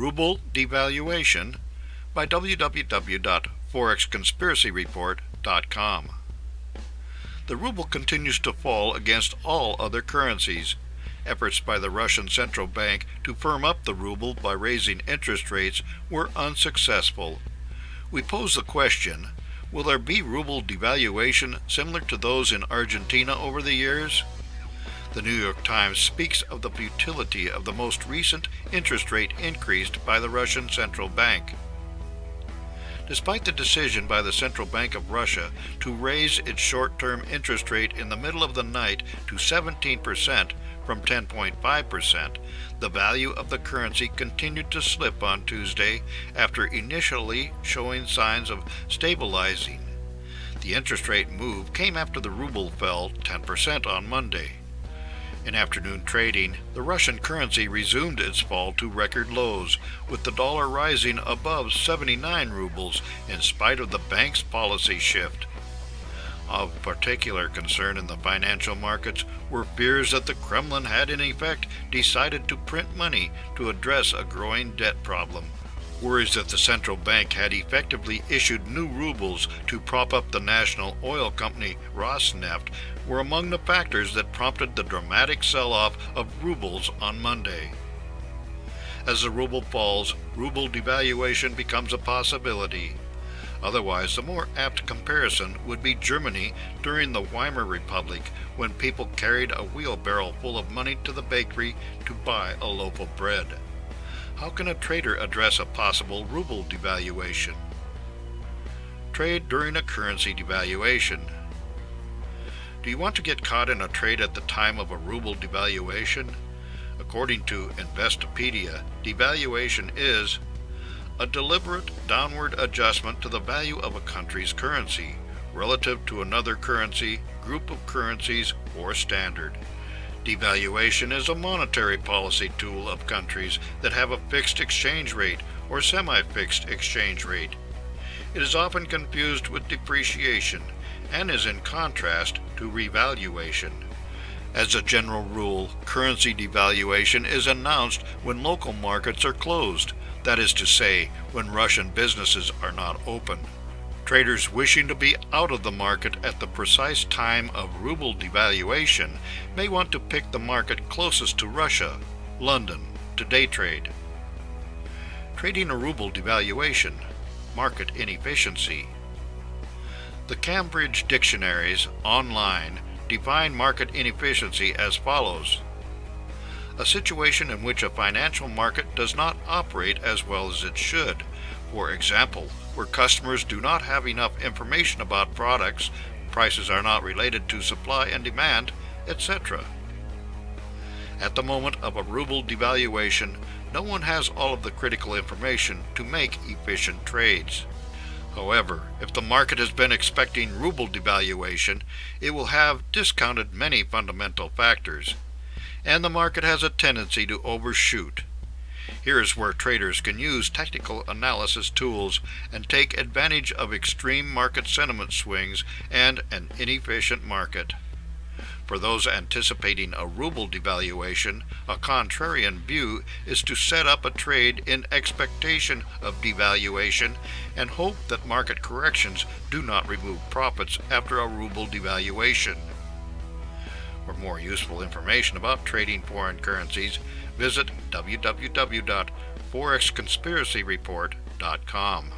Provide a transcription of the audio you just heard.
Ruble Devaluation by www.forexconspiracyreport.com. The ruble continues to fall against all other currencies. Efforts by the Russian central bank to firm up the ruble by raising interest rates were unsuccessful. We pose the question, will there be ruble devaluation similar to those in Argentina over the years? The New York Times speaks of the futility of the most recent interest rate increase by the Russian central bank. Despite the decision by the Central Bank of Russia to raise its short-term interest rate in the middle of the night to 17% from 10.5%, the value of the currency continued to slip on Tuesday after initially showing signs of stabilizing. The interest rate move came after the ruble fell 10% on Monday. In afternoon trading, the Russian currency resumed its fall to record lows, with the dollar rising above 79 rubles in spite of the bank's policy shift. Of particular concern in the financial markets were fears that the Kremlin had in effect decided to print money to address a growing debt problem. Worries that the central bank had effectively issued new rubles to prop up the national oil company Rosneft were among the factors that prompted the dramatic sell-off of rubles on Monday. As the ruble falls, ruble devaluation becomes a possibility. Otherwise, the more apt comparison would be Germany during the Weimar Republic, when people carried a wheelbarrow full of money to the bakery to buy a loaf of bread. How can a trader address a possible ruble devaluation? Trade during a currency devaluation. Do you want to get caught in a trade at the time of a ruble devaluation? According to Investopedia, devaluation is a deliberate downward adjustment to the value of a country's currency relative to another currency, group of currencies, or standard. Devaluation is a monetary policy tool of countries that have a fixed exchange rate or semi-fixed exchange rate. It is often confused with depreciation and is in contrast to revaluation. As a general rule, currency devaluation is announced when local markets are closed, that is to say, when Russian businesses are not open. Traders wishing to be out of the market at the precise time of ruble devaluation may want to pick the market closest to Russia, London, to day trade. Trading a ruble devaluation, market inefficiency. The Cambridge Dictionaries Online define market inefficiency as follows: a situation in which a financial market does not operate as well as it should. For example, where customers do not have enough information about products, prices are not related to supply and demand, etc. At the moment of a ruble devaluation, no one has all of the critical information to make efficient trades. However, if the market has been expecting ruble devaluation, it will have discounted many fundamental factors, and the market has a tendency to overshoot. Here is where traders can use technical analysis tools and take advantage of extreme market sentiment swings and an inefficient market. For those anticipating a ruble devaluation, a contrarian view is to set up a trade in expectation of devaluation and hope that market corrections do not remove profits after a ruble devaluation. For more useful information about trading foreign currencies, visit www.forexconspiracyreport.com.